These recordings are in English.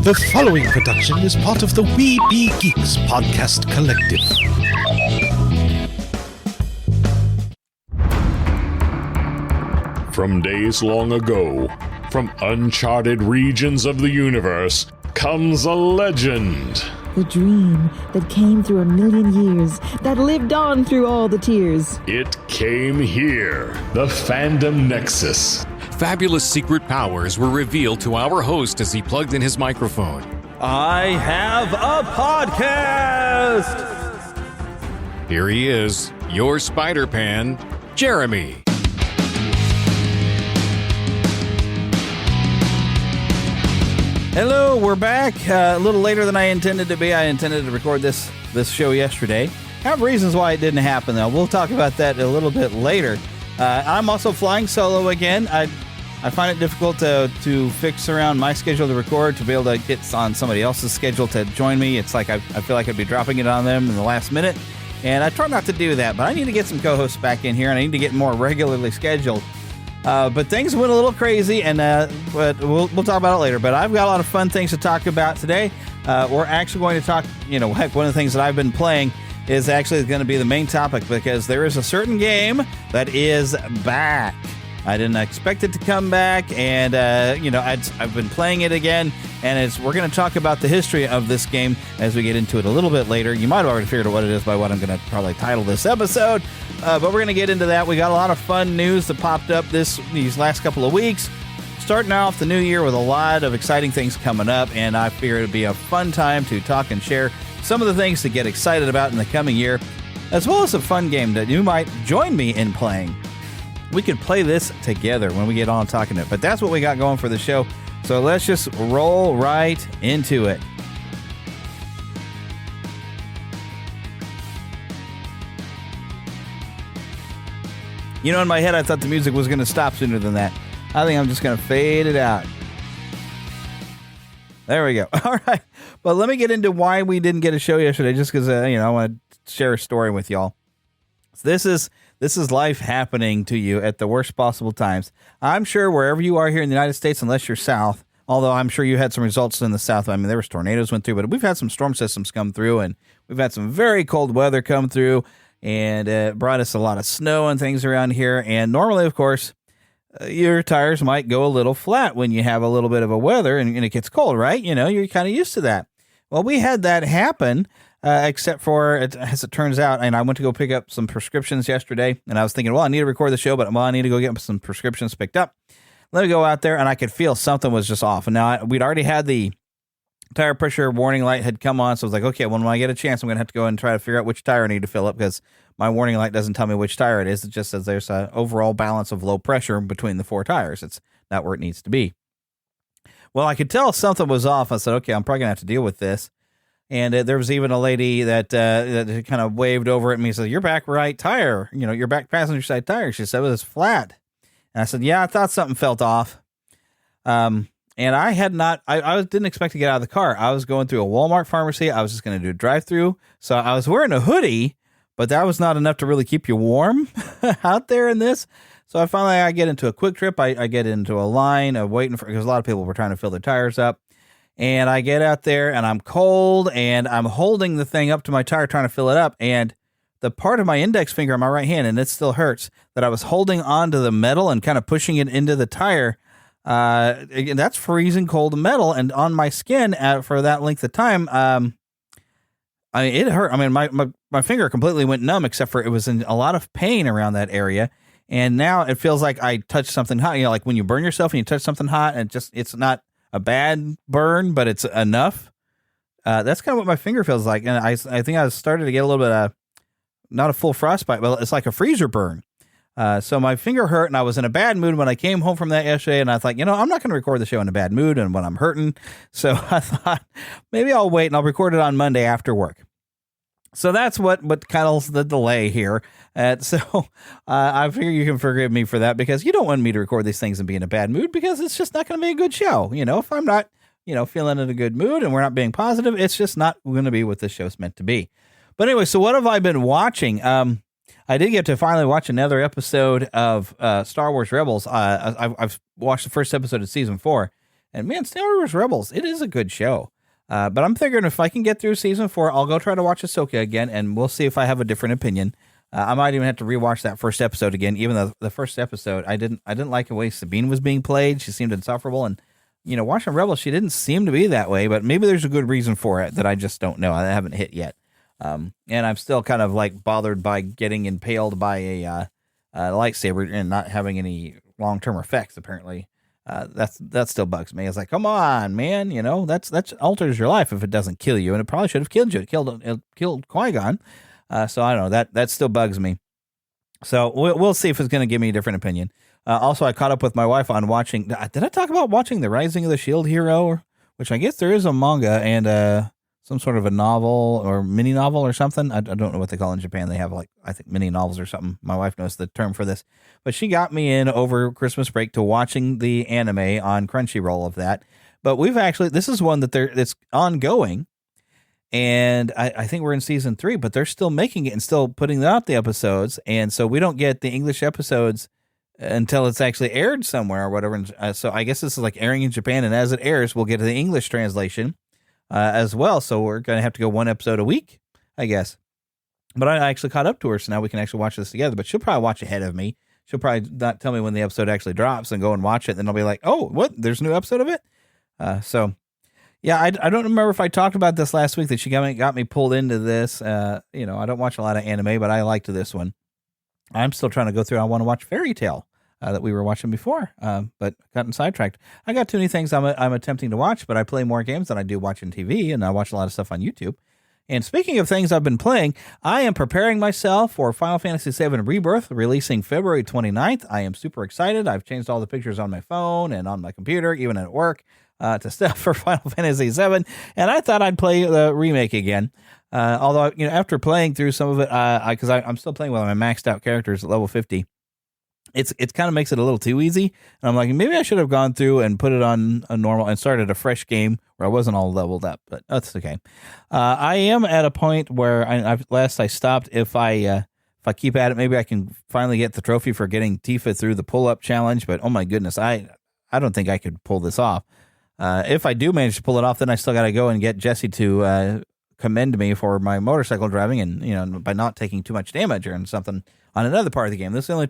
The following production is part of the We Be Geeks podcast collective. From days long ago, from uncharted regions of the universe, comes a legend. The dream that came through a million years, that lived on through all the tears. It came here, the Fandom Nexus. Fabulous secret powers were revealed to our host as he plugged in his microphone. I have a podcast! Here he is, your Spider-Pan, Jeremy. Hello, we're back. A little later than I intended to be. I intended to record this show yesterday. I have reasons why it didn't happen, though. We'll talk about that a little bit later. I'm also flying solo again. I find it difficult to fix around my schedule to record, to be able to get on somebody else's schedule to join me. It's like I feel like I'd be dropping it on them in the last minute, and I try not to do that, but I need to get some co-hosts back in here, and I need to get more regularly scheduled. But things went a little crazy, and but we'll talk about it later. But I've got a lot of fun things to talk about today. We're actually going to talk, heck, one of the things that I've been playing is actually going to be the main topic, because there is a certain game that is back. I didn't expect it to come back, and I've been playing it again, and we're going to talk about the history of this game as we get into it a little bit later. You might have already figured out what it is by what I'm going to probably title this episode, but we're going to get into that. We got a lot of fun news that popped up these last couple of weeks, starting off the new year with a lot of exciting things coming up, and I figure it'd be a fun time to talk and share some of the things to get excited about in the coming year, as well as a fun game that you might join me in playing. We could play this together when we get on talking to it. But that's what we got going for the show. So let's just roll right into it. In my head, I thought the music was going to stop sooner than that. I think I'm just going to fade it out. There we go. All right. But let me get into why we didn't get a show yesterday, just because, I want to share a story with y'all. So this is life happening to you at the worst possible times. I'm sure wherever you are here in the United States, unless you're south, although I'm sure you had some results in the south. I mean, there was tornadoes went through, but we've had some storm systems come through, and we've had some very cold weather come through, and it brought us a lot of snow and things around here. And normally, of course, your tires might go a little flat when you have a little bit of a weather and it gets cold, right? You're kind of used to that. Well, we had that happen. Except for, as it turns out, and I went to go pick up some prescriptions yesterday, and I was thinking, well, I need to record the show, but I need to go get some prescriptions picked up. Let me go out there, and I could feel something was just off. And now we'd already had the tire pressure warning light had come on, so I was like, okay, well, when I get a chance, I'm going to have to go and try to figure out which tire I need to fill up, because my warning light doesn't tell me which tire it is. It just says there's an overall balance of low pressure between the four tires. It's not where it needs to be. Well, I could tell something was off. I said, okay, I'm probably going to have to deal with this. And there was even a lady that kind of waved over at me and said, your back right tire, your back passenger side tire. She said it was flat. And I said, yeah, I thought something felt off. And I had not, I didn't expect to get out of the car. I was going through a Walmart pharmacy. I was just going to do a drive-through. So I was wearing a hoodie, but that was not enough to really keep you warm out there in this. So I get into a quick trip. I get into a line of waiting because a lot of people were trying to fill their tires up. And I get out there, and I'm cold, and I'm holding the thing up to my tire trying to fill it up, and the part of my index finger on my right hand, and it still hurts, that I was holding onto the metal and kind of pushing it into the tire, that's freezing cold metal, and on my skin for that length of time, it hurt. I mean, my finger completely went numb, except for it was in a lot of pain around that area, and now it feels like I touched something hot, like when you burn yourself and you touch something hot, and it's not a bad burn, but it's enough. That's kind of what my finger feels like. And I think I started to get a little bit of, not a full frostbite, but it's like a freezer burn. So my finger hurt, and I was in a bad mood when I came home from that yesterday, and I thought, I'm not going to record the show in a bad mood and when I'm hurting. So I thought maybe I'll wait and I'll record it on Monday after work. So that's what kind of the delay here. So I figure you can forgive me for that, because you don't want me to record these things and be in a bad mood, because it's just not going to be a good show. If I'm not, feeling in a good mood and we're not being positive, it's just not going to be what this show's meant to be. But anyway, so what have I been watching? I did get to finally watch another episode of Star Wars Rebels. I've watched the first episode of season 4, And man, Star Wars Rebels, it is a good show. But I'm figuring if I can get through season 4, I'll go try to watch Ahsoka again, and we'll see if I have a different opinion. I might even have to rewatch that first episode again, even though the first episode I didn't like the way Sabine was being played. She seemed insufferable, and watching Rebels, she didn't seem to be that way. But maybe there's a good reason for it that I just don't know. I haven't hit yet, and I'm still kind of like bothered by getting impaled by a lightsaber and not having any long-term effects. Apparently, that still bugs me. It's like, come on, man, that alters your life if it doesn't kill you, and it probably should have killed you. It killed Qui-Gon. So I don't know, that still bugs me. So we'll see if it's going to give me a different opinion. Also, I caught up with my wife on watching. Did I talk about watching The Rising of the Shield Hero? Which I guess there is a manga and some sort of a novel or mini novel or something. I don't know what they call it in Japan. They have I think mini novels or something. My wife knows the term for this. But she got me in over Christmas break to watching the anime on Crunchyroll of that. But this is one that's ongoing. And I think we're in season 3, but they're still making it and still putting out the episodes. And so we don't get the English episodes until it's actually aired somewhere or whatever. So I guess this is like airing in Japan. And as it airs, we'll get the English translation as well. So we're going to have to go one episode a week, I guess. But I actually caught up to her, so now we can actually watch this together. But she'll probably watch ahead of me. She'll probably not tell me when the episode actually drops and go and watch it. And then I'll be like, oh, what? There's a new episode of it? Yeah, I don't remember if I talked about this last week that she got me pulled into this. I don't watch a lot of anime, but I liked this one. I'm still trying to go through. I want to watch Fairy Tale that we were watching before, but gotten sidetracked. I got too many things I'm attempting to watch, but I play more games than I do watching TV, and I watch a lot of stuff on YouTube. And speaking of things I've been playing, I am preparing myself for Final Fantasy VII Rebirth, releasing February 29th. I am super excited. I've changed all the pictures on my phone and on my computer, even at work. To stuff for Final Fantasy VII, and I thought I'd play the remake again. Although, after playing through some of it, because I'm still playing with my maxed out characters at level 50, it kind of makes it a little too easy. And I'm like, maybe I should have gone through and put it on a normal and started a fresh game where I wasn't all leveled up, but that's okay. I am at a point where I stopped. If I keep at it, maybe I can finally get the trophy for getting Tifa through the pull-up challenge. But oh my goodness, I don't think I could pull this off. If I do manage to pull it off, then I still got to go and get Jesse to commend me for my motorcycle driving and, by not taking too much damage or something on another part of the game. This is the only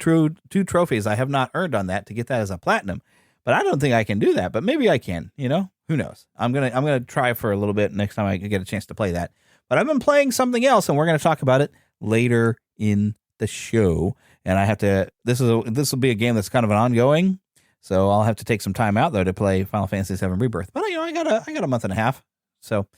two trophies I have not earned on that to get that as a platinum. But I don't think I can do that, but maybe I can, who knows? I'm going to try for a little bit next time I get a chance to play that. But I've been playing something else, and we're going to talk about it later in the show. And this will be a game that's kind of an ongoing. So I'll have to take some time out, though, to play Final Fantasy VII Rebirth. But, I got a month and a half. So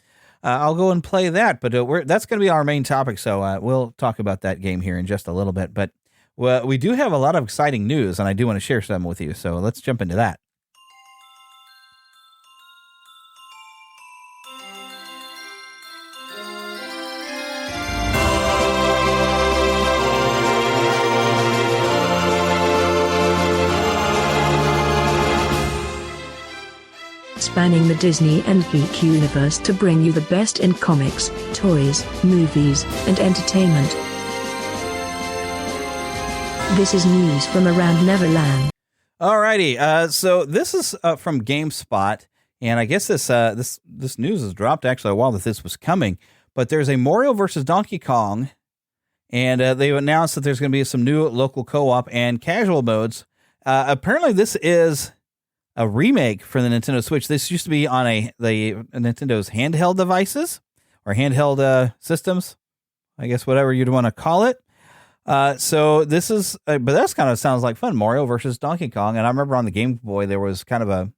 I'll go and play that. But that's going to be our main topic. So we'll talk about that game here in just a little bit. But we do have a lot of exciting news, and I do want to share some with you. So let's jump into that. Spanning the Disney and geek universe to bring you the best in comics, toys, movies, and entertainment. This is news from around Neverland. Alrighty, so this is from GameSpot, and I guess this news has dropped actually a while that this was coming, but there's a Mario vs. Donkey Kong, and they've announced that there's going to be some new local co-op and casual modes. Apparently this is a remake for the Nintendo Switch. This used to be on the Nintendo's handheld devices or handheld systems, I guess, whatever you'd want to call it. So this is, but that's kind of sounds like fun. Mario versus Donkey Kong, and I remember on the Game Boy there was kind of a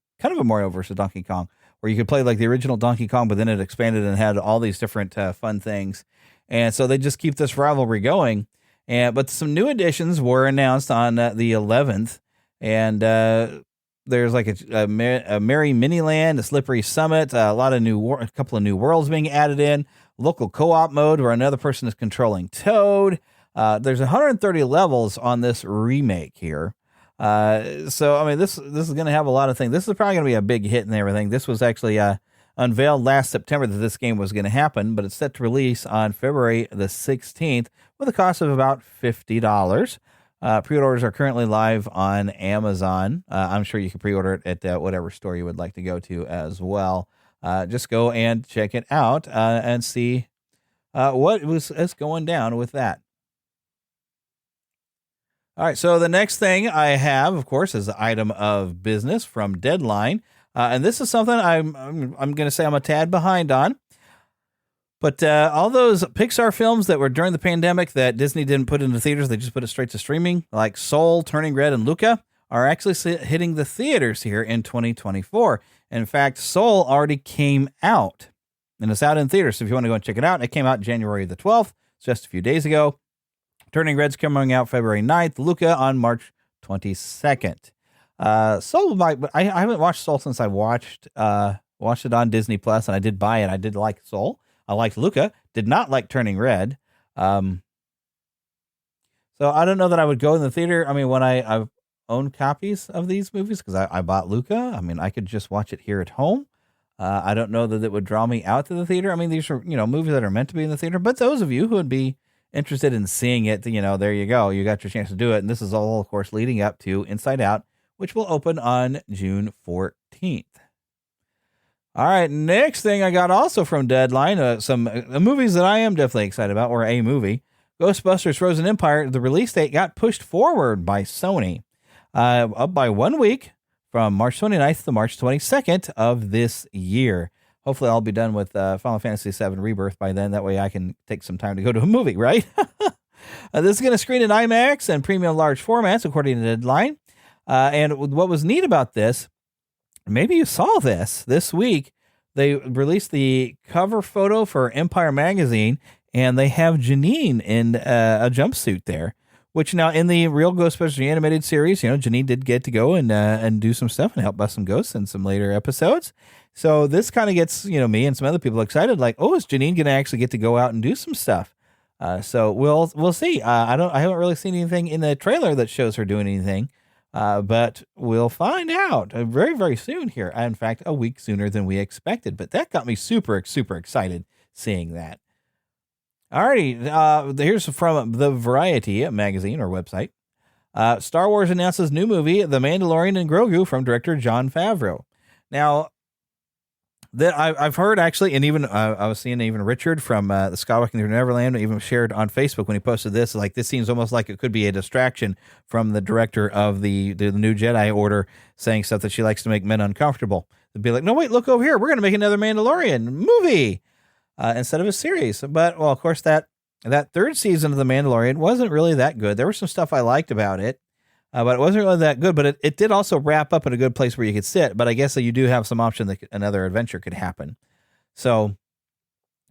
Mario versus Donkey Kong where you could play like the original Donkey Kong, but then it expanded and had all these different fun things. And so they just keep this rivalry going. But some new additions were announced on the 11th, and there's like a Merry Miniland, a Slippery Summit, a couple of new worlds being added in, local co-op mode where another person is controlling Toad. There's 130 levels on this remake here. So, I mean, this is going to have a lot of things. This is probably going to be a big hit and everything. This was actually unveiled last September that this game was going to happen, but it's set to release on February the 16th with a cost of about $50. Pre-orders are currently live on Amazon. I'm sure you can pre-order it at whatever store you would like to go to as well. Just go and check it out and see what is going down with that. All right, so the next thing I have, of course, is the item of business from Deadline. And this is something I'm going to say I'm a tad behind on. But all those Pixar films that were during the pandemic that Disney didn't put into theaters, they just put it straight to streaming, like Soul, Turning Red, and Luca, are actually hitting the theaters here in 2024. In fact, Soul already came out, and it's out in theaters. So if you want to go and check it out, it came out January the 12th, just a few days ago. Turning Red's coming out February 9th, Luca on March 22nd. Soul, I haven't watched Soul since I watched it on Disney Plus, and I did buy it. I did like Soul. I liked Luca. Did not like Turning Red. So I don't know that I would go in the theater. I mean, when I've owned copies of these movies, because I bought Luca. I mean, I could just watch it here at home. I don't know that it would draw me out to the theater. I mean, these are, movies that are meant to be in the theater. But those of you who would be interested in seeing it, there you go. You got your chance to do it. And this is all, of course, leading up to Inside Out, which will open on June 14th. All right, next thing I got also from Deadline, some movies that I am definitely excited about, or a movie. Ghostbusters Frozen Empire, the release date got pushed forward by Sony, up by 1 week from March 29th to March 22nd of this year. Hopefully I'll be done with Final Fantasy VII Rebirth by then. That way I can take some time to go to a movie, right? This is going to screen in IMAX and premium large formats, according to Deadline. And what was neat about this, maybe you saw this week, they released the cover photo for Empire Magazine, and they have Janine in a jumpsuit there, which now in the real Ghostbusters animated series, Janine did get to go and do some stuff and help bust some ghosts in some later episodes. So this kind of gets, me and some other people excited, like, oh, is Janine going to actually get to go out and do some stuff? So we'll see. I haven't really seen anything in the trailer that shows her doing anything. But we'll find out very, very soon here. In fact, a week sooner than we expected. But that got me super, super excited seeing that. Alrighty, here's from the Variety magazine or website. Star Wars announces new movie, The Mandalorian and Grogu, from director Jon Favreau. Now, that I've heard actually, and even I was seeing even Richard from the Skywalking Through Neverland even shared on Facebook when he posted this, like, this seems almost like it could be a distraction from the director of the new Jedi Order saying stuff that she likes to make men uncomfortable. They'd be like, no, wait, look over here. We're going to make another Mandalorian movie instead of a series. But, well, of course, that third season of The Mandalorian wasn't really that good. There was some stuff I liked about it. But it wasn't really that good, but it did also wrap up in a good place where you could sit. But I guess you do have some option that another adventure could happen. So,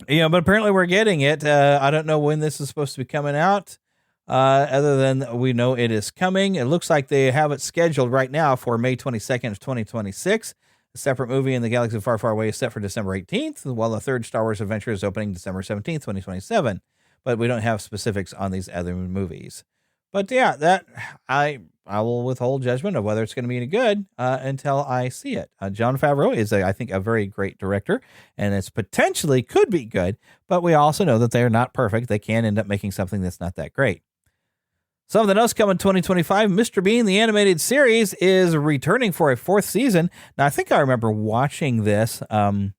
but apparently we're getting it. I don't know when this is supposed to be coming out, other than we know it is coming. It looks like they have it scheduled right now for May 22nd of 2026. A separate movie in the Galaxy Far, Far Away is set for December 18th, while the third Star Wars adventure is opening December 17th, 2027. But we don't have specifics on these other movies. But yeah, that I will withhold judgment of whether it's going to be any good until I see it. Jon Favreau is, I think, a very great director, and it's potentially could be good, but we also know that they're not perfect. They can end up making something that's not that great. Something else coming in 2025, Mr. Bean, the animated series, is returning for a fourth season. Now, I think I remember watching this. Not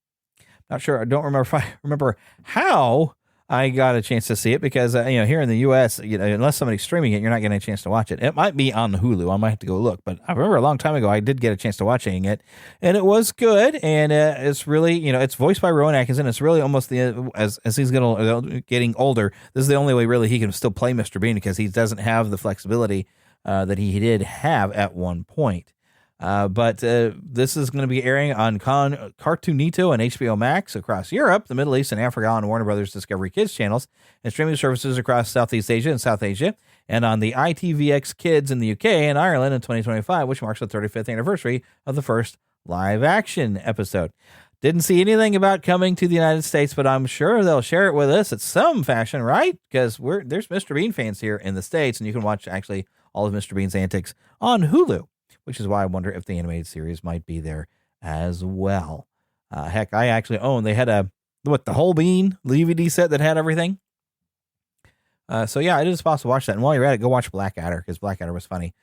sure. I don't remember if I remember how I got a chance to see it because, here in the U.S., unless somebody's streaming it, you're not getting a chance to watch it. It might be on Hulu. I might have to go look. But I remember a long time ago, I did get a chance to watching it, and it was good. And it's really, it's voiced by Rowan Atkinson. It's really almost as he's getting older, this is the only way really he can still play Mr. Bean because he doesn't have the flexibility that he did have at one point. But this is going to be airing on Cartoonito and HBO Max across Europe, the Middle East, and Africa on Warner Brothers Discovery Kids channels, and streaming services across Southeast Asia and South Asia, and on the ITVX Kids in the UK and Ireland in 2025, which marks the 35th anniversary of the first live-action episode. Didn't see anything about coming to the United States, but I'm sure they'll share it with us at some fashion, right? Because there's Mr. Bean fans here in the States, and you can watch actually all of Mr. Bean's antics on Hulu, which is why I wonder if the animated series might be there as well. Heck, I actually own, they had the whole Bean DVD set that had everything. So yeah, it is possible to watch that. And while you're at it, go watch Blackadder, because Blackadder was funny.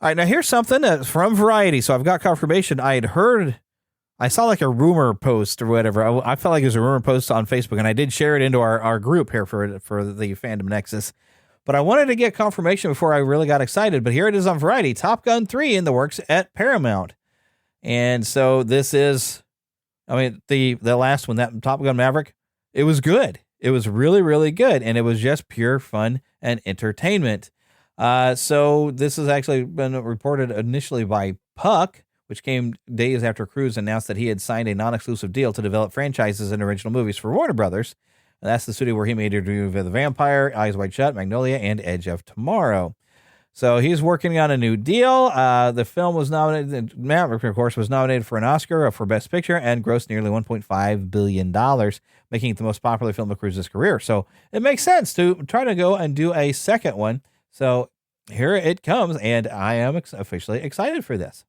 All right, now here's something from Variety. So I've got confirmation. I saw like a rumor post or whatever. I felt like it was a rumor post on Facebook, and I did share it into our group here for the Fandom Nexus. But I wanted to get confirmation before I really got excited. But here it is on Variety. Top Gun 3 in the works at Paramount. And so this is, the last one, that Top Gun Maverick, it was good. It was really, really good. And it was just pure fun and entertainment. So this has actually been reported initially by Puck, which came days after Cruise announced that he had signed a non-exclusive deal to develop franchises and original movies for Warner Brothers. And that's the studio where he made Interview with the Vampire, Eyes Wide Shut, Magnolia, and Edge of Tomorrow. So he's working on a new deal. The film was nominated, Maverick, of course, was nominated for an Oscar for Best Picture and grossed nearly $1.5 billion, making it the most popular film of Cruise's career. So it makes sense to try to go and do a second one. So here it comes, and I am officially excited for this.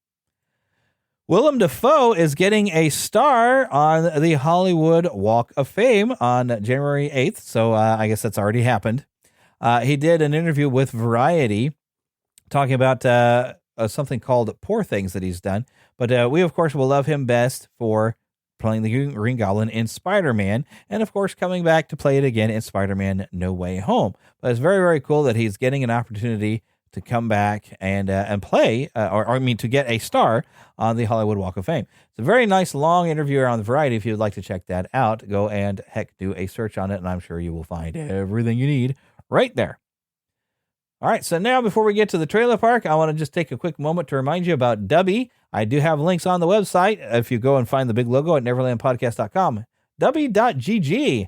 Willem Dafoe is getting a star on the Hollywood Walk of Fame on January 8th, so I guess that's already happened. He did an interview with Variety talking about something called Poor Things that he's done, but we, of course, will love him best for playing the Green Goblin in Spider-Man, and, of course, coming back to play it again in Spider-Man No Way Home. But it's very, very cool that he's getting an opportunity to come back and play, to get a star on the Hollywood Walk of Fame. It's a very nice long interview on the Variety. If you'd like to check that out, go and do a search on it, and I'm sure you will find everything you need right there. All right, so now before we get to the trailer park, I want to just take a quick moment to remind you about Dubby. I do have links on the website if you go and find the big logo at neverlandpodcast.com. Dubby.gg.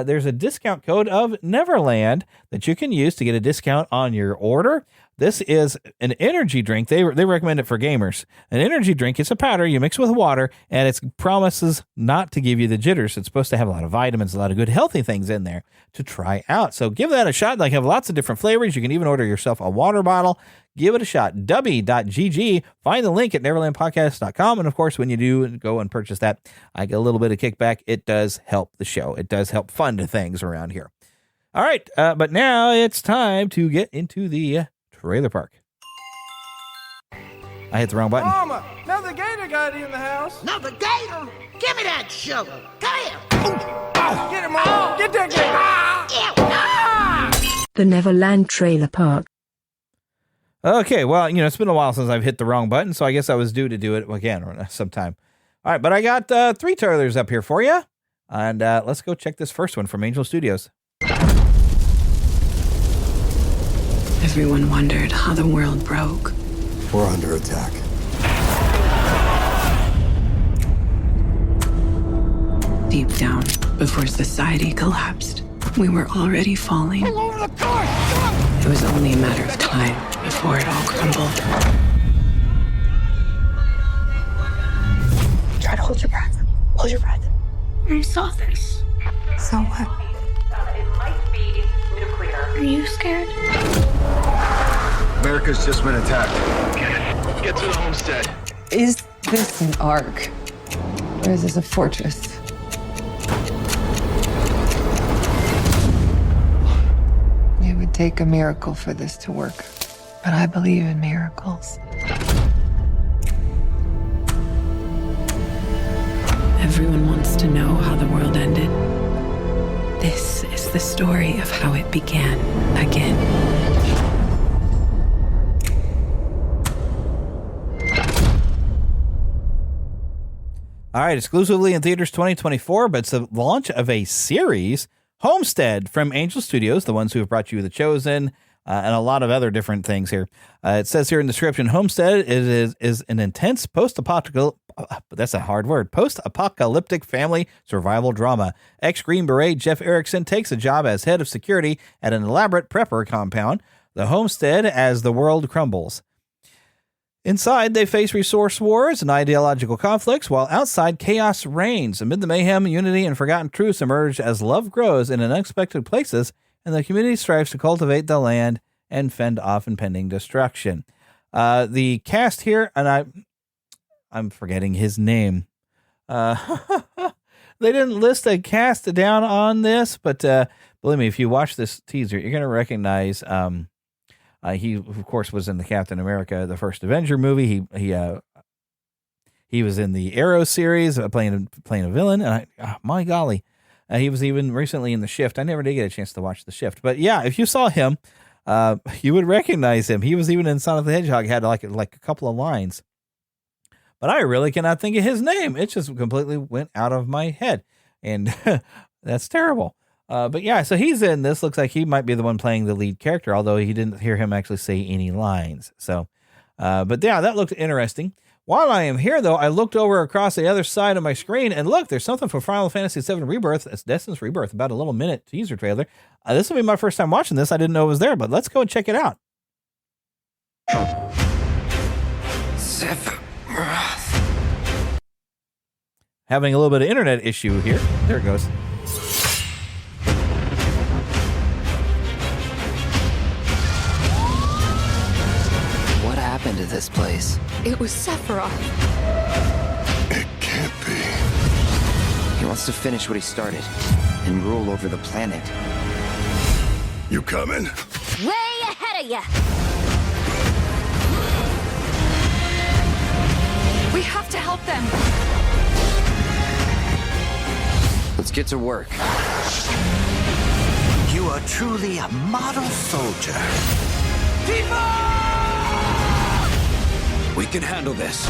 There's a discount code of Neverland that you can use to get a discount on your order. This is an energy drink. They recommend it for gamers. An energy drink, it's a powder you mix with water, and it promises not to give you the jitters. It's supposed to have a lot of vitamins, a lot of good healthy things in there to try out. So give that a shot. They have lots of different flavors. You can even order yourself a water bottle. Give it a shot. Dubby.gg. Find the link at neverlandpodcast.com. And of course, when you do go and purchase that, I get a little bit of kickback. It does help the show. It does help fund things around here. All right. But now it's time to get into the trailer park. I hit the wrong button. Mama, another gator got in the house. Another gator? Give me that shovel. Come here. Get him, Mama. Get that gator. The Neverland Trailer Park. Okay, well, it's been a while since I've hit the wrong button, so I guess I was due to do it again sometime. All right, but I got 3 trailers up here for you, and let's go check this first one from Angel Studios. Everyone wondered how the world broke. We're under attack. Deep down, before society collapsed, we were already falling. All over the court. It was only a matter of time before it all crumbled. Try to hold your breath. Hold your breath. I saw this. So what? It might be nuclear. Are you scared? America's just been attacked. Get to the homestead. Is this an ark? Or is this a fortress? It would take a miracle for this to work. But I believe in miracles. Everyone wants to know how the world ended. This is the story of how it began again. All right, exclusively in theaters 2024, but it's the launch of a series, Homestead, from Angel Studios, the ones who have brought you The Chosen, and a lot of other different things here. It says here in the description, Homestead is an intense post-apocalyptic family survival drama. Ex-Green Beret Jeff Erickson takes a job as head of security at an elaborate prepper compound, the Homestead, as the world crumbles. Inside, they face resource wars and ideological conflicts, while outside, chaos reigns. Amid the mayhem, unity and forgotten truths emerge as love grows in unexpected places, and the community strives to cultivate the land and fend off impending destruction. The cast here, and I'm forgetting his name. They didn't list a cast down on this, but believe me, if you watch this teaser, you're going to recognize. He of course was in the Captain America, the first Avenger movie. He was in the Arrow series, playing a villain. And my golly, he was even recently in The Shift. I never did get a chance to watch The Shift, but yeah, if you saw him, you would recognize him. He was even in Sonic the Hedgehog. Had like a couple of lines, but I really cannot think of his name. It just completely went out of my head, and that's terrible. But yeah, so he's in this. Looks like he might be the one playing the lead character, although he didn't hear him actually say any lines. So, but yeah, that looked interesting. While I am here, though, I looked over across the other side of my screen, and look, there's something from Final Fantasy VII Rebirth. It's Destin's Rebirth, about a little minute teaser trailer. This will be my first time watching this. I didn't know it was there, but let's go and check it out. Having a little bit of internet issue here. There it goes. What happened to this place? It was Sephiroth. It can't be. He wants to finish what he started and rule over the planet. You coming? Way ahead of ya! We have to help them. Let's get to work. You are truly a model soldier. We can handle this.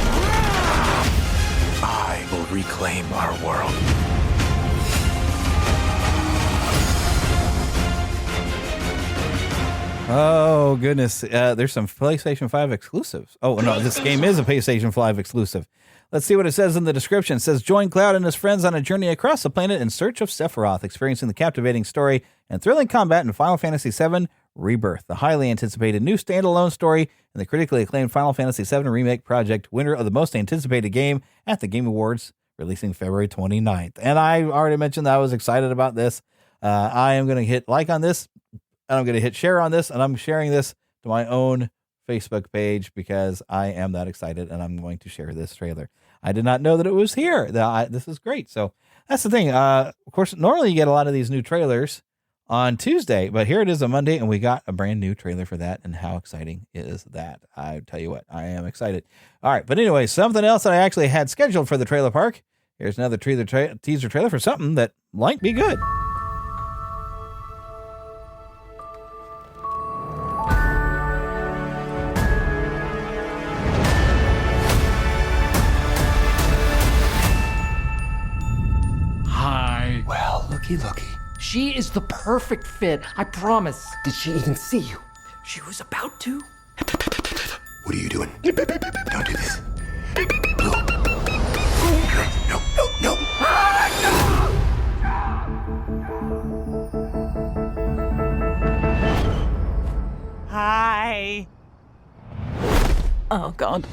I will reclaim our world. Oh, goodness. There's some PlayStation 5 exclusives. Oh, no, this game is a PlayStation 5 exclusive. Let's see what it says in the description. It says, join Cloud and his friends on a journey across the planet in search of Sephiroth, experiencing the captivating story and thrilling combat in Final Fantasy VII Rebirth, the highly anticipated new standalone story in the critically acclaimed Final Fantasy VII Remake project, winner of the most anticipated game at the Game Awards, releasing February 29th. And I already mentioned that I was excited about this. I am going to hit like on this, and I'm going to hit share on this, and I'm sharing this to my own Facebook page because I am that excited, and I'm going to share this trailer. I did not know that it was here. This is great. So that's the thing. Of course, normally you get a lot of these new trailers on Tuesday, but here it is on Monday, and we got a brand new trailer for that. And how exciting is that? I tell you what, I am excited. All right, but anyway, something else that I actually had scheduled for the trailer park. Here's another teaser trailer for something that might be good. Hi. Well, looky. She is the perfect fit, I promise. Did she even see you? She was about to. What are you doing? Don't do this. Blue. No. Hi. Oh, God.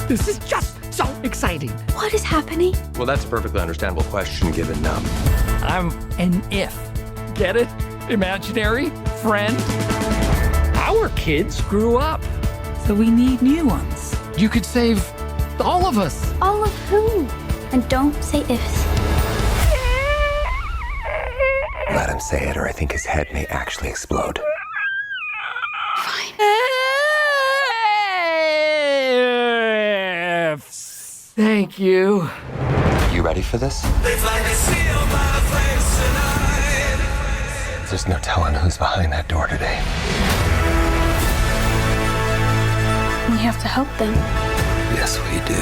This is just so exciting. What is happening? Well, that's a perfectly understandable question given I'm an if. Get it? Imaginary friend? Our kids grew up. So we need new ones. You could save all of us. All of who? And don't say ifs. Let him say it, or I think his head may actually explode. Fine. Thank you. You ready for this? There's no telling who's behind that door today. We have to help them. Yes, we do.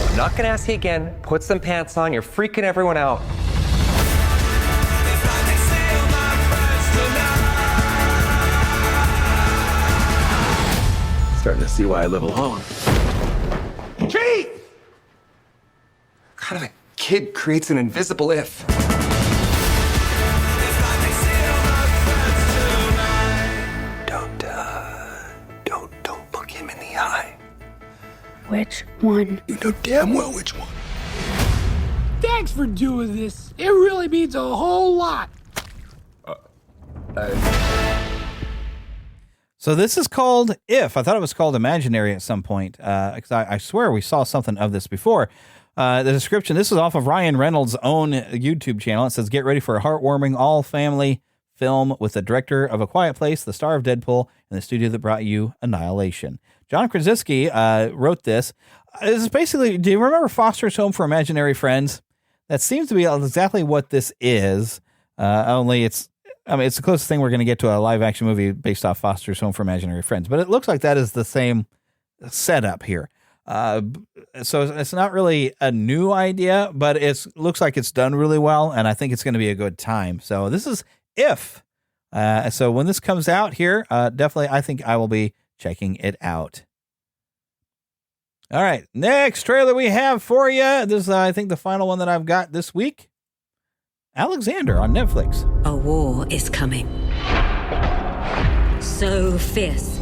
I'm not gonna ask you again. Put some pants on. You're freaking everyone out. Starting to see why I live alone. Chief! What kind of a kid creates an invisible if? Don't look him in the eye. Which one? You know damn well which one. Dad! Thanks for doing this. It really means a whole lot. So this is called If. I thought it was called Imaginary at some point, because I swear we saw something of this before. The description, this is off of Ryan Reynolds' own YouTube channel. It says, get ready for a heartwarming all-family film with the director of A Quiet Place, the star of Deadpool, and the studio that brought you Annihilation. John Krasinski wrote this. This is basically, do you remember Foster's Home for Imaginary Friends? That seems to be exactly what this is, only it's the closest thing we're going to get to a live-action movie based off Foster's Home for Imaginary Friends. But it looks like that is the same setup here. So it's not really a new idea, but it looks like it's done really well, and I think it's going to be a good time. So this is If. So when this comes out here, definitely I think I will be checking it out. All right, next trailer we have for you. This is, I think, the final one that I've got this week. Alexander on Netflix. A war is coming. So fierce.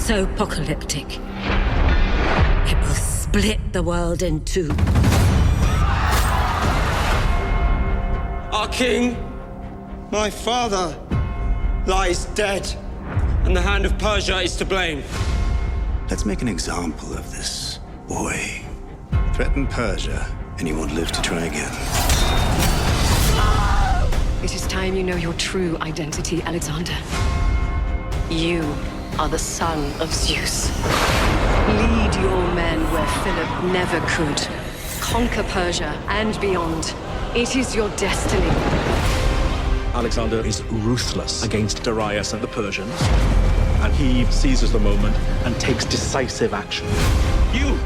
So apocalyptic. It will split the world in two. Our king, my father, lies dead, and the hand of Persia is to blame. Let's make an example of this boy. Threaten Persia, and you won't live to try again. It is time you know your true identity, Alexander. You are the son of Zeus. Lead your men where Philip never could. Conquer Persia and beyond. It is your destiny. Alexander is ruthless against Darius and the Persians, and he seizes the moment and takes decisive action. You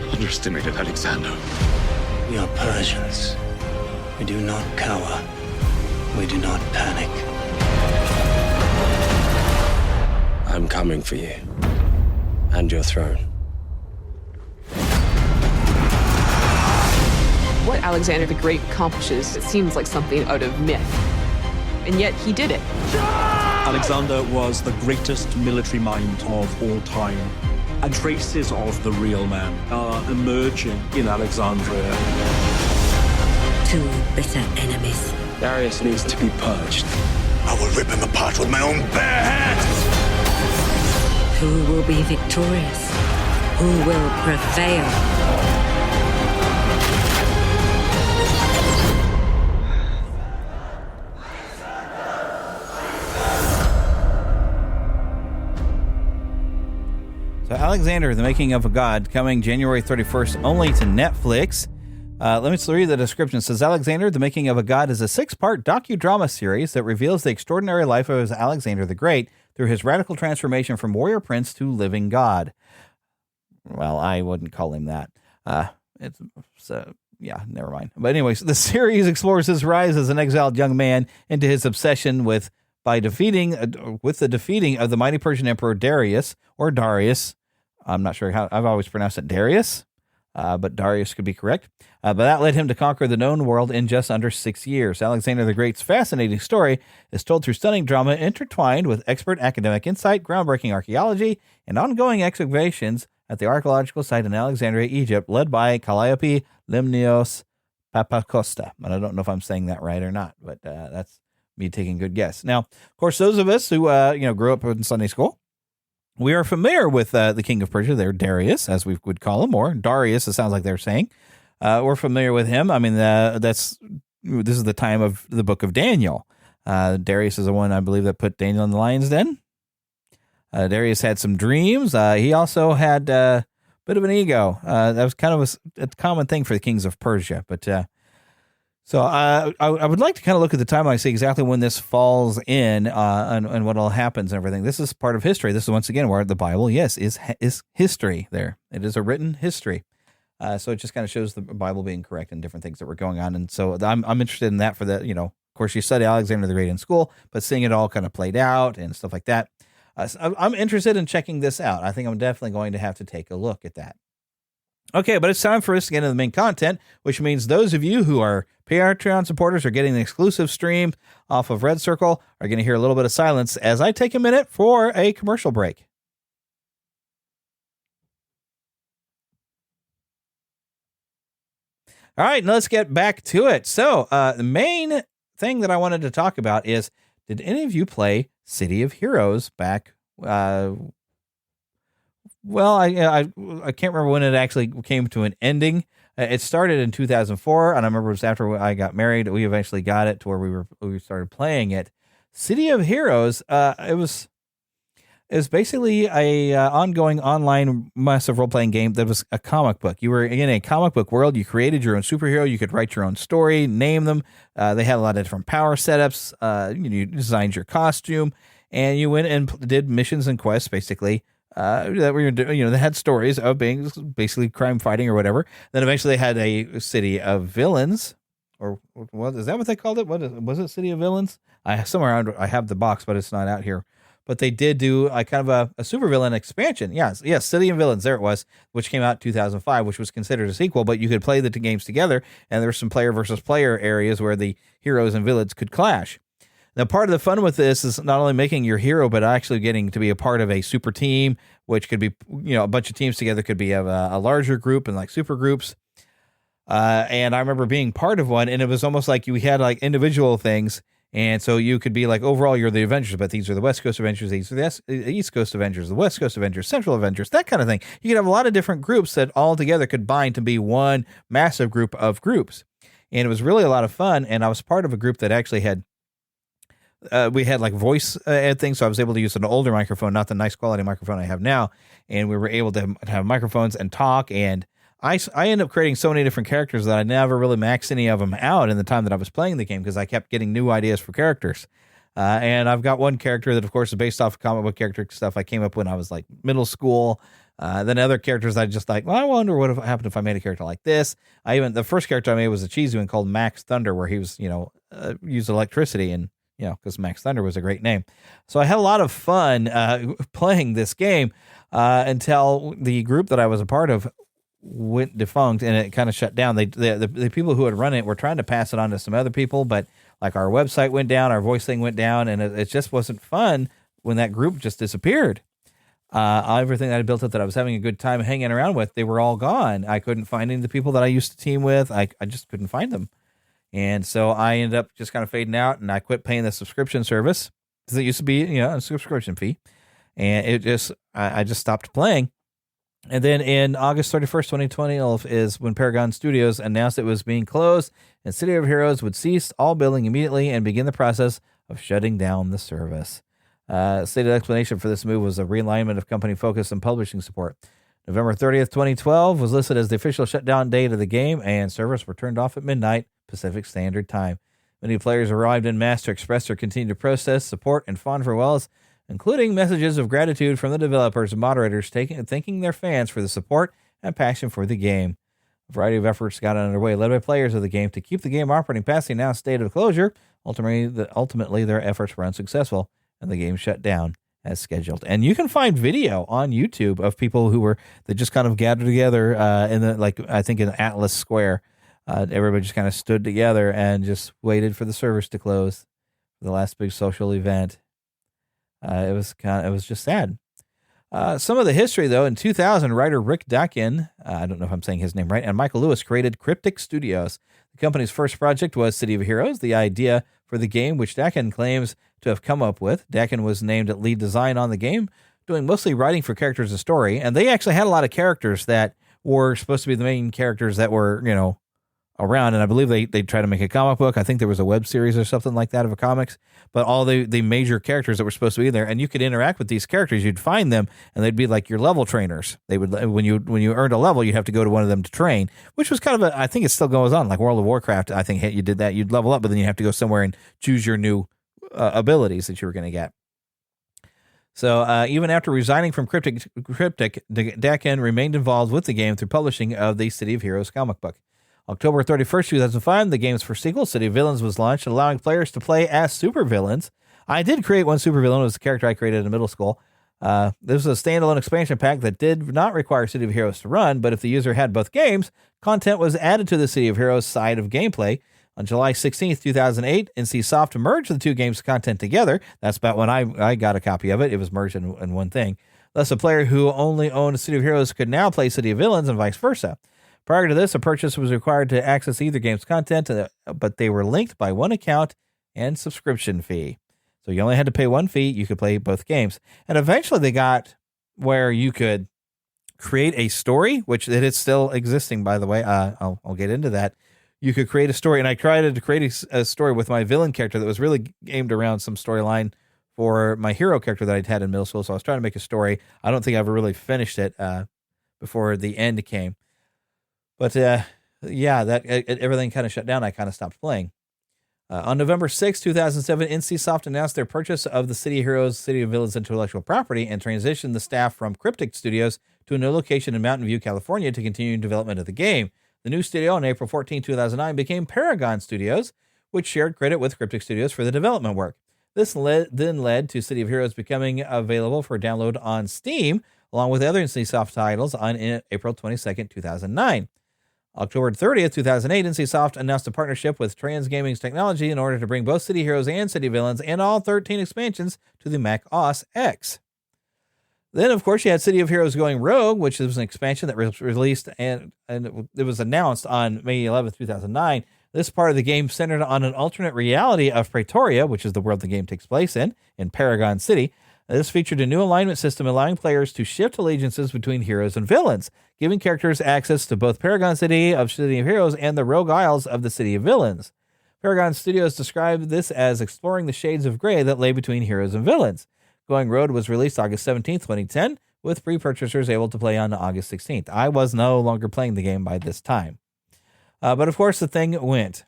underestimated Alexander. We are Persians. We do not cower. We do not panic. I'm coming for you. And your throne. What Alexander the Great accomplishes, it seems like something out of myth. And yet he did it. Alexander was the greatest military mind of all time, and traces of the real man are emerging in Alexandria. Two bitter enemies. Darius needs to be purged. I will rip him apart with my own bare hands! Who will be victorious? Who will prevail? So Alexander, the Making of a God, coming January 31st only to Netflix. Let me read the description. It says, Alexander, the Making of a God is a 6-part docudrama series that reveals the extraordinary life of Alexander the Great through his radical transformation from warrior prince to living god. Well, I wouldn't call him that. Yeah, never mind. But anyways, the series explores his rise as an exiled young man into his obsession with the defeating of the mighty Persian emperor Darius, or Darius. I'm not sure how, I've always pronounced it Darius, but Darius could be correct. But that led him to conquer the known world in just under 6 years. Alexander the Great's fascinating story is told through stunning drama intertwined with expert academic insight, groundbreaking archaeology, and ongoing excavations at the archaeological site in Alexandria, Egypt, led by Calliope Limnios Papacosta. And I don't know if I'm saying that right or not, but that's me taking a good guess. Now, of course, those of us who grew up in Sunday school, we are familiar with the king of Persia there, Darius, as we would call him, or Darius, it sounds like they're saying. We're familiar with him. I mean, this is the time of the book of Daniel. Darius is the one, I believe, that put Daniel in the lion's den. Darius had some dreams. He also had a bit of an ego. That was kind of a common thing for the kings of Persia. But so I would like to kind of look at the timeline, see exactly when this falls in and what all happens and everything. This is part of history. This is once again where the Bible, yes, is history there. It is a written history. So it just kind of shows the Bible being correct and different things that were going on. And so I'm interested in that for the, of course, you study Alexander the Great in school, but seeing it all kind of played out and stuff like that. So I'm interested in checking this out. I think I'm definitely going to have to take a look at that. Okay, but it's time for us to get into the main content, which means those of you who are Patreon supporters are getting the exclusive stream off of Red Circle are going to hear a little bit of silence as I take a minute for a commercial break. All right, let's get back to it. So the main thing that I wanted to talk about is, did any of you play City of Heroes back? Well, I can't remember when it actually came to an ending. It started in 2004, and I remember it was after I got married. We eventually got it to where we started playing it. City of Heroes. It was basically a ongoing online massive role playing game that was a comic book. You were in a comic book world. You created your own superhero. You could write your own story, name them. They had a lot of different power setups. You designed your costume, and you went and did missions and quests basically. That were they had stories of being basically crime fighting or whatever. Then eventually they had a city of villains, or what is that what they called it? Was it City of Villains? I have the box, but it's not out here. But they did do a kind of a supervillain expansion. Yes, City of Villains. There it was, which came out in 2005, which was considered a sequel. But you could play the two games together, and there were some player versus player areas where the heroes and villains could clash. Now, part of the fun with this is not only making your hero, but actually getting to be a part of a super team, which could be, a bunch of teams together, could be of a larger group and like super groups. And I remember being part of one, and it was almost like you had like individual things. And so you could be like, overall, you're the Avengers, but these are the West Coast Avengers, these are the East Coast Avengers, the West Coast Avengers, Central Avengers, that kind of thing. You could have a lot of different groups that all together could bind to be one massive group of groups. And it was really a lot of fun. And I was part of a group that actually had we had like voice things, so I was able to use an older microphone, not the nice quality microphone I have now, and we were able to have microphones and talk, and I ended up creating so many different characters that I never really maxed any of them out in the time that I was playing the game, because I kept getting new ideas for characters. And I've got one character that, of course, is based off of comic book character stuff I came up when I was like middle school. Then other characters I just like, well, I wonder what happened if I made a character like this. The first character I made was a cheesy one called Max Thunder, where he was, used electricity, and because Max Thunder was a great name. So I had a lot of fun playing this game until the group that I was a part of went defunct, and it kind of shut down. The people who had run it were trying to pass it on to some other people, but like our website went down, our voice thing went down, and it just wasn't fun when that group just disappeared. Everything that I built up that I was having a good time hanging around with, they were all gone. I couldn't find any of the people that I used to team with. I just couldn't find them. And so I ended up just kind of fading out, and I quit paying the subscription service, because it used to be, a subscription fee. And I just stopped playing. And then in August 31st, 2020 is when Paragon Studios announced it was being closed, and City of Heroes would cease all billing immediately and begin the process of shutting down the service. Stated explanation for this move was a realignment of company focus and publishing support. November 30th, 2012 was listed as the official shutdown date of the game, and servers were turned off at midnight Pacific Standard Time. Many players arrived en masse to express their continued protest, support, and fond farewells, including messages of gratitude from the developers and moderators thanking their fans for the support and passion for the game. A variety of efforts got underway, led by players of the game, to keep the game operating past the announced state of closure. Ultimately, their efforts were unsuccessful, and the game shut down as scheduled. And you can find video on YouTube of people that just kind of gathered together I think in Atlas Square. Everybody just kind of stood together and just waited for the servers to close for the last big social event. It was just sad. Some of the history, though, in 2000, writer Rick Dakin, I don't know if I'm saying his name right, and Michael Lewis created Cryptic Studios. The company's first project was City of Heroes, the idea for the game, which Dakin claims to have come up with. Dakin was named lead design on the game, doing mostly writing for characters and story, and they actually had a lot of characters that were supposed to be the main characters that were, around, and I believe they tried to make a comic book. I think there was a web series or something like that of a comics, but all the major characters that were supposed to be there, and you could interact with these characters. You'd find them, and they'd be like your level trainers. They would, when you earned a level, you'd have to go to one of them to train, which was kind of I think it still goes on, like World of Warcraft. I think you did that. You'd level up, but then you have to go somewhere and choose your new abilities that you were going to get. So even after resigning from Cryptic, Dakin remained involved with the game through publishing of the City of Heroes comic book. October 31st, 2005, the game's first sequel, City of Villains, was launched, allowing players to play as supervillains. I did create one supervillain. It was a character I created in middle school. This was a standalone expansion pack that did not require City of Heroes to run, but if the user had both games, content was added to the City of Heroes side of gameplay. On July 16th, 2008, NCSoft merged the two games' content together. That's about when I got a copy of it. It was merged in one thing. Thus, a player who only owned City of Heroes could now play City of Villains and vice versa. Prior to this, a purchase was required to access either game's content, but they were linked by one account and subscription fee. So you only had to pay one fee. You could play both games. And eventually they got where you could create a story, which it is still existing, by the way. I'll get into that. You could create a story, and I tried to create a story with my villain character that was really aimed around some storyline for my hero character that I'd had in middle school. So I was trying to make a story. I don't think I ever really finished it before the end came. But everything kind of shut down. I kind of stopped playing. On November 6, 2007, NCSoft announced their purchase of the City of Heroes, City of Villains intellectual property and transitioned the staff from Cryptic Studios to a new location in Mountain View, California to continue development of the game. The new studio on April 14, 2009 became Paragon Studios, which shared credit with Cryptic Studios for the development work. This then led to City of Heroes becoming available for download on Steam, along with other NCSoft titles on April 22, 2009. October 30th, 2008, NCSoft announced a partnership with Trans Gaming's technology in order to bring both City Heroes and City Villains and all 13 expansions to the Mac OS X. Then, of course, you had City of Heroes Going Rogue, which was an expansion that was released and it was announced on May 11th, 2009. This part of the game centered on an alternate reality of Pretoria, which is the world the game takes place in Paragon City. This featured a new alignment system allowing players to shift allegiances between heroes and villains, giving characters access to both Paragon City of City of Heroes and the Rogue Isles of the City of Villains. Paragon Studios described this as exploring the shades of gray that lay between heroes and villains. Going Rogue was released August 17th, 2010, with pre-purchasers able to play on August 16th. I was no longer playing the game by this time. But of course, the thing went.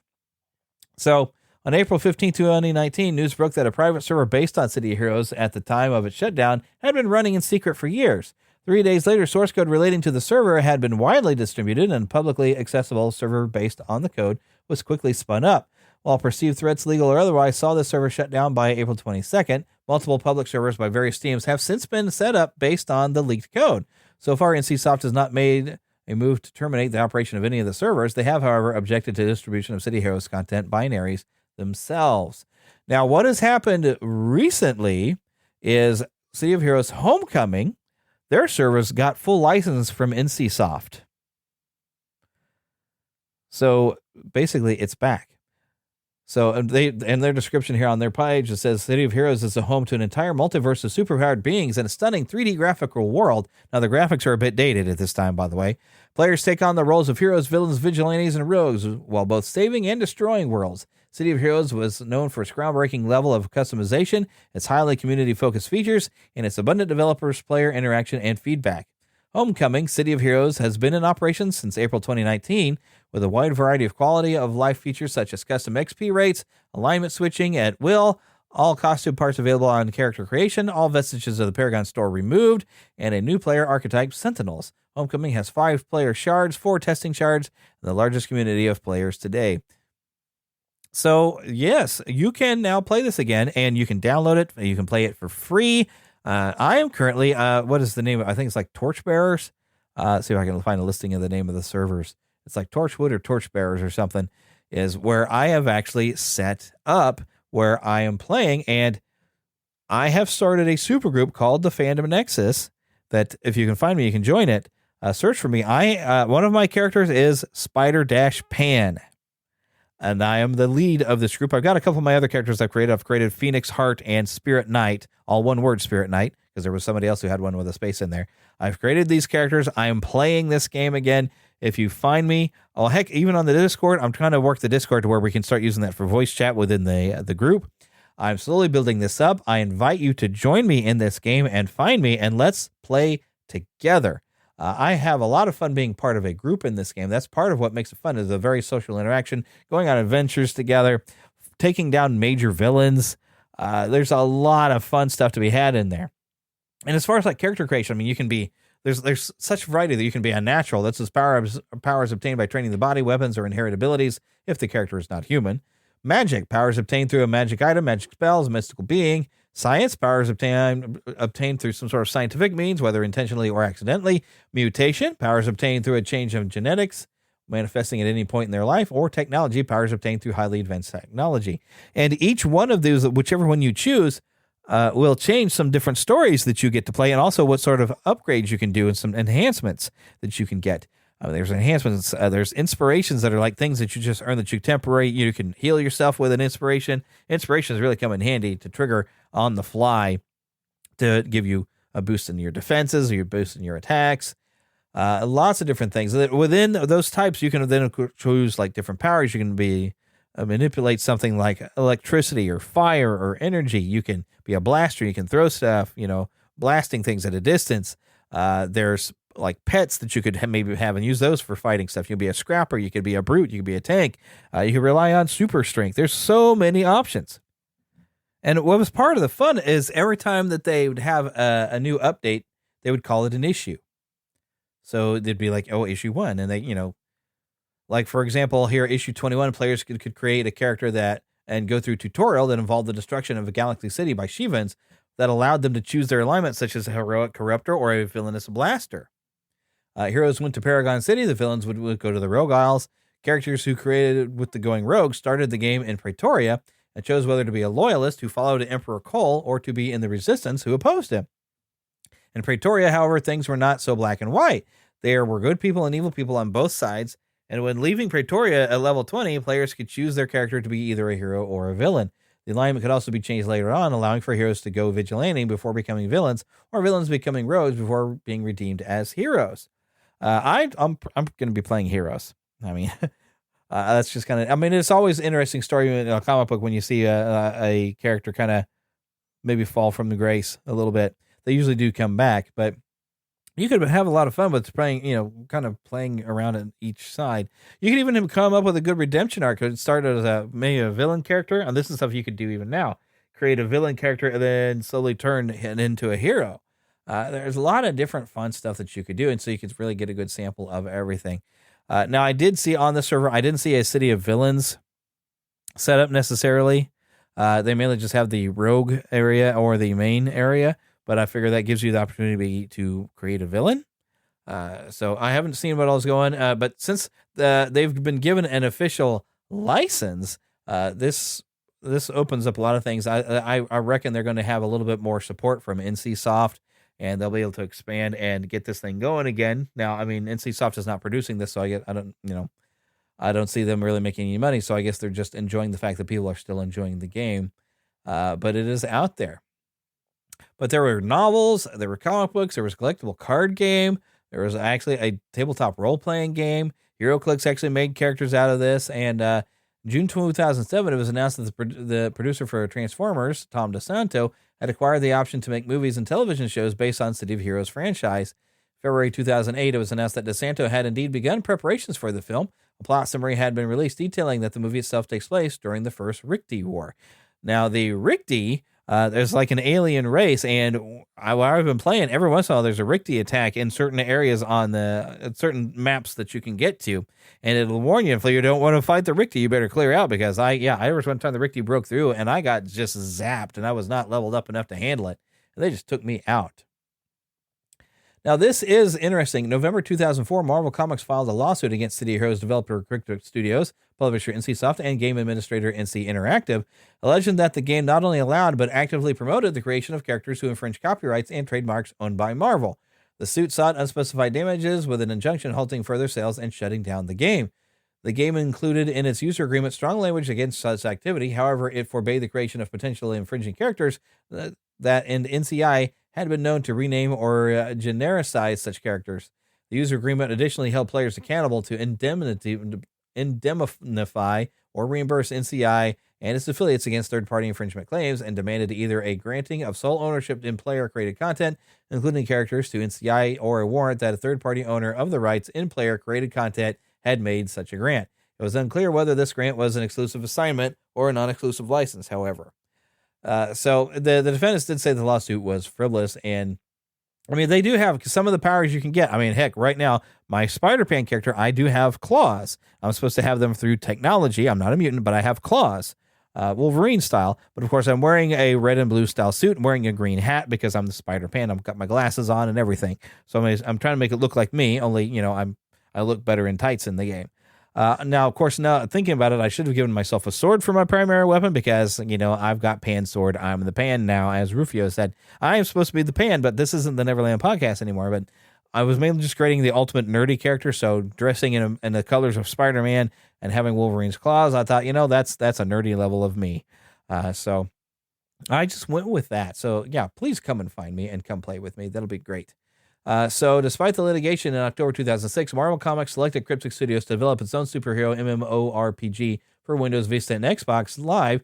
So, on April 15, 2019, news broke that a private server based on City of Heroes at the time of its shutdown had been running in secret for years. 3 days later, source code relating to the server had been widely distributed, and publicly accessible server based on the code was quickly spun up. While perceived threats, legal or otherwise, saw the server shut down by April 22nd, multiple public servers by various teams have since been set up based on the leaked code. So far, NCSoft has not made a move to terminate the operation of any of the servers. They have, however, objected to distribution of City Heroes content binaries themselves. Now, what has happened recently is City of Heroes Homecoming, their servers got full license from NCSoft. So basically, it's back. So in their description here on their page, it says City of Heroes is a home to an entire multiverse of superpowered beings and a stunning 3D graphical world. Now, the graphics are a bit dated at this time, by the way. Players take on the roles of heroes, villains, vigilantes, and rogues, while both saving and destroying worlds. City of Heroes was known for its groundbreaking level of customization, its highly community-focused features, and its abundant developers, player interaction, and feedback. Homecoming, City of Heroes, has been in operation since April 2019, with a wide variety of quality of life features such as custom XP rates, alignment switching at will, all costume parts available on character creation, all vestiges of the Paragon store removed, and a new player archetype, Sentinels. Homecoming has 5 player shards, 4 testing shards, and the largest community of players today. So, yes, you can now play this again, and you can download it. You can play it for free. I am currently, what is the name? I think it's like Torchbearers. See if I can find a listing of the name of the servers. It's like Torchwood or Torchbearers or something, is where I have actually set up where I am playing. And I have started a supergroup called the Fandom Nexus that if you can find me, you can join it. Search for me. One of my characters is Spider-Pan. And I am the lead of this group. I've got a couple of my other characters I've created. I've created Phoenix Heart and Spirit Knight, all one word, Spirit Knight, because there was somebody else who had one with a space in there. I've created these characters. I am playing this game again. If you find me, oh heck, even on the Discord, I'm trying to work the Discord to where we can start using that for voice chat within the group. I'm slowly building this up. I invite you to join me in this game and find me, and let's play together. I have a lot of fun being part of a group in this game. That's part of what makes it fun, is a very social interaction, going on adventures together, taking down major villains. There's a lot of fun stuff to be had in there. And as far as like character creation, I mean, you can be, there's such variety that you can be unnatural. That's as powers obtained by training the body, weapons, or inherent abilities if the character is not human. Magic, powers obtained through a magic item, magic spells, a mystical being. Science, powers obtained through some sort of scientific means, whether intentionally or accidentally. Mutation, powers obtained through a change of genetics, manifesting at any point in their life. Or technology, powers obtained through highly advanced technology. And each one of those, whichever one you choose, will change some different stories that you get to play, and also what sort of upgrades you can do and some enhancements that you can get. There's enhancements. There's inspirations that are like things that you just earn that you temporary. You can heal yourself with an inspiration. Inspirations really come in handy to trigger on the fly to give you a boost in your defenses or your boost in your attacks. Lots of different things. Within those types, you can then choose like different powers. You can be manipulate something like electricity or fire or energy. You can be a blaster. You can throw stuff, blasting things at a distance. There's like pets that you could maybe have and use those for fighting stuff. You could be a scrapper. You could be a brute. You could be a tank. You could rely on super strength. There's so many options. And what was part of the fun is every time that they would have a new update, they would call it an issue. So they'd be like, oh, issue 1. And they, like, for example, here, issue 21, players could create a character and go through a tutorial that involved the destruction of a galaxy city by Shivans that allowed them to choose their alignment, such as a heroic corruptor or a villainous blaster. Heroes went to Paragon City. The villains would go to the Rogue Isles. Characters who created with the going rogue started the game in Pretoria and chose whether to be a loyalist who followed Emperor Cole or to be in the resistance who opposed him. In Pretoria, however, things were not so black and white. There were good people and evil people on both sides, and when leaving Pretoria at level 20, players could choose their character to be either a hero or a villain. The alignment could also be changed later on, allowing for heroes to go vigilante before becoming villains, or villains becoming rogues before being redeemed as heroes. I'm going to be playing heroes. I mean, that's just kind of. I mean, it's always an interesting story in a comic book when you see a character kind of maybe fall from the grace a little bit. They usually do come back, but you could have a lot of fun with playing, kind of playing around on each side. You could even come up with a good redemption arc. It started as maybe a villain character, and this is stuff you could do even now. Create a villain character and then slowly turn it into a hero. There's a lot of different fun stuff that you could do, and so you could really get a good sample of everything. Now, I did see on the server, I didn't see a City of Villains set up necessarily. They mainly just have the rogue area or the main area, but I figure that gives you the opportunity to create a villain. So I haven't seen what all's going, but since they've been given an official license, this opens up a lot of things. I reckon they're going to have a little bit more support from NCSoft, and they'll be able to expand and get this thing going again. Now, I mean, NCSoft is not producing this, so I don't see them really making any money. So I guess they're just enjoying the fact that people are still enjoying the game. But it is out there. But there were novels, there were comic books, there was a collectible card game, there was actually a tabletop role-playing game. HeroClix actually made characters out of this, and June 2007, it was announced that the producer for Transformers, Tom DeSanto, had acquired the option to make movies and television shows based on City of Heroes franchise. February 2008, it was announced that DeSanto had indeed begun preparations for the film. A plot summary had been released detailing that the movie itself takes place during the First Rikti War. Now, the Rikti, there's like an alien race, and while I've been playing, every once in a while there's a Rikti attack in certain areas on certain maps that you can get to, and it'll warn you if you don't want to fight the Rikti, you better clear out, because I was one time the Rikti broke through, and I got just zapped, and I was not leveled up enough to handle it, and they just took me out. Now, this is interesting. November 2004, Marvel Comics filed a lawsuit against City of Heroes developer Cryptic Studios, publisher NCSoft, and game administrator NC Interactive, alleging that the game not only allowed but actively promoted the creation of characters who infringe copyrights and trademarks owned by Marvel. The suit sought unspecified damages with an injunction halting further sales and shutting down the game. The game included in its user agreement strong language against such activity. However, it forbade the creation of potentially infringing characters that in NCI had been known to rename or genericize such characters. The user agreement additionally held players accountable to indemnify or reimburse NCI and its affiliates against third-party infringement claims, and demanded either a granting of sole ownership in player-created content, including characters, to NCI, or a warrant that a third-party owner of the rights in player-created content had made such a grant. It was unclear whether this grant was an exclusive assignment or a non-exclusive license, however. So the defendants did say the lawsuit was frivolous, and I mean, they do have some of the powers you can get. I mean, heck, right now, my Spider-Man character, I do have claws. I'm supposed to have them through technology. I'm not a mutant, but I have claws, Wolverine style. But of course, I'm wearing a red and blue style suit. I'm wearing a green hat because I'm the Spider-Man. I've got my glasses on and everything. So I'm trying to make it look like me, only, I look better in tights in the game. Now, of course, now thinking about it, I should have given myself a sword for my primary weapon because, I've got Pan sword. I'm the Pan now, as Rufio said. I am supposed to be the Pan, but this isn't the Neverland podcast anymore. But I was mainly just creating the ultimate nerdy character, so dressing in the colors of Spider-Man and having Wolverine's claws. I thought, that's a nerdy level of me. So I just went with that. So yeah, please come and find me and come play with me. That'll be great. So despite the litigation in October 2006, Marvel Comics selected Cryptic Studios to develop its own superhero MMORPG for Windows, Vista, and Xbox Live,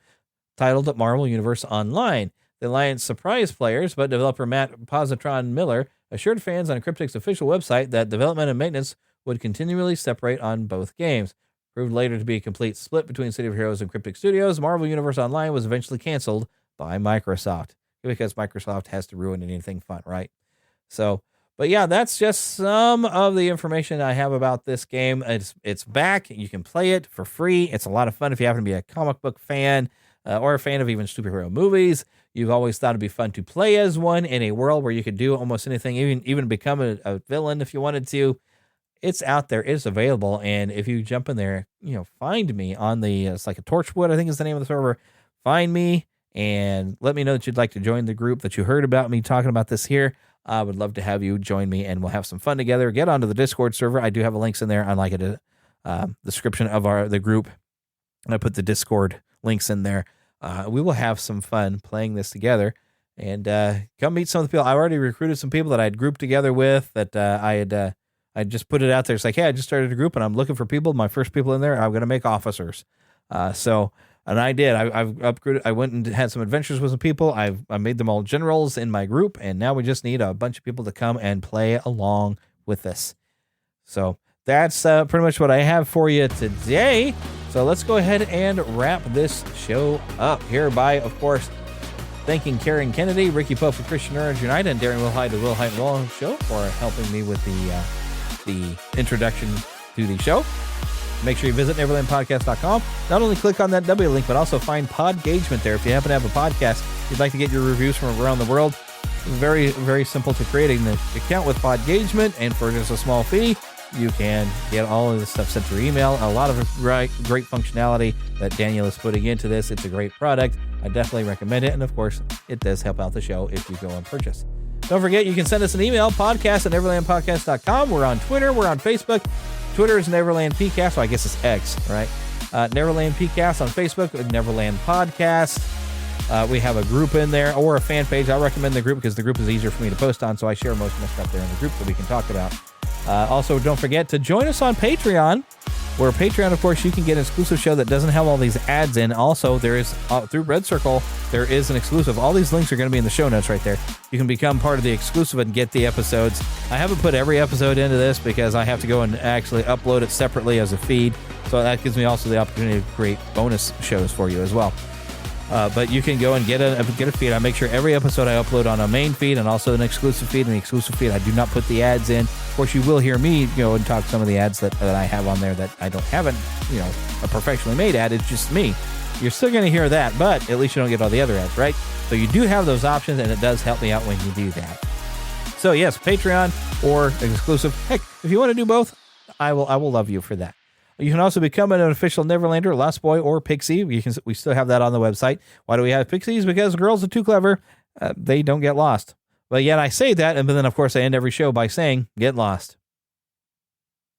titled Marvel Universe Online. The alliance surprised players, but developer Matt Positron Miller assured fans on Cryptic's official website that development and maintenance would continually separate on both games. Proved later to be a complete split between City of Heroes and Cryptic Studios, Marvel Universe Online was eventually canceled by Microsoft, because Microsoft has to ruin anything fun, right? So, but yeah, that's just some of the information I have about this game. It's back. You can play it for free. It's a lot of fun if you happen to be a comic book fan or a fan of even superhero movies. You've always thought it'd be fun to play as one in a world where you could do almost anything, even become a villain if you wanted to. It's out there. It's available. And if you jump in there, find me on it's like a Torchwood, I think is the name of the server. Find me and let me know that you'd like to join the group, that you heard about me talking about this here. I would love to have you join me and we'll have some fun together. Get onto the Discord server. I do have links in there on like a description of the group. I put the Discord links in there. We will have some fun playing this together and come meet some of the people. I already recruited some people that I'd grouped together with that I just put it out there. It's like, hey, I just started a group and I'm looking for people. My first people in there, I'm going to make officers. And I did. I've upgraded. I went and had some adventures with some people. I made them all generals in my group, and now we just need a bunch of people to come and play along with us. So that's pretty much what I have for you today. So let's go ahead and wrap this show up. Hereby, of course, thanking Karen Kennedy, Ricky Pope of Christian Orange United, and Darren Wilhite of Wilhite and Roll Show for helping me with the introduction to the show. Make sure you visit neverlandpodcast.com. Not only click on that W link, but also find Podgagement there. If you happen to have a podcast, you'd like to get your reviews from around the world, very, very simple to create an account with Podgagement, and for just a small fee, you can get all of this stuff sent to your email. A lot of great functionality that Daniel is putting into this. It's a great product. I definitely recommend it. And of course, it does help out the show if you go and purchase. Don't forget, you can send us an email, podcast@neverlandpodcast.com. We're on Twitter. We're on Facebook. Twitter is Neverland PCast. So I guess it's X, right? Neverland PCast on Facebook, Neverland Podcast. We have a group in there or a fan page. I recommend the group because the group is easier for me to post on. So I share most of my stuff there in the group that we can talk about. Also, don't forget to join us on Patreon, where Patreon, of course, you can get an exclusive show that doesn't have all these ads in. Also, there is, through Red Circle, there is an exclusive. All these links are going to be in the show notes right there. You can become part of the exclusive and get the episodes. I haven't put every episode into this because I have to go and actually upload it separately as a feed. So that gives me also the opportunity to create bonus shows for you as well. But you can go and get a feed. I make sure every episode I upload on a main feed and also an exclusive feed. And the exclusive feed, I do not put the ads in. Of course, you will hear me go and talk some of the ads that I have on there that I don't have a professionally made ad. It's just me. You're still going to hear that, but at least you don't get all the other ads, right? So you do have those options, and it does help me out when you do that. So yes, Patreon or exclusive. Heck, if you want to do both, I will love you for that. You can also become an official Neverlander, Lost Boy, or Pixie. We still have that on the website. Why do we have Pixies? Because girls are too clever. They don't get lost. But yet I say that, and then, of course, I end every show by saying, get lost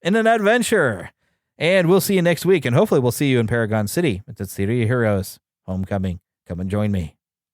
in an adventure. And we'll see you next week, and hopefully we'll see you in Paragon City at the City of Heroes Homecoming. Come and join me.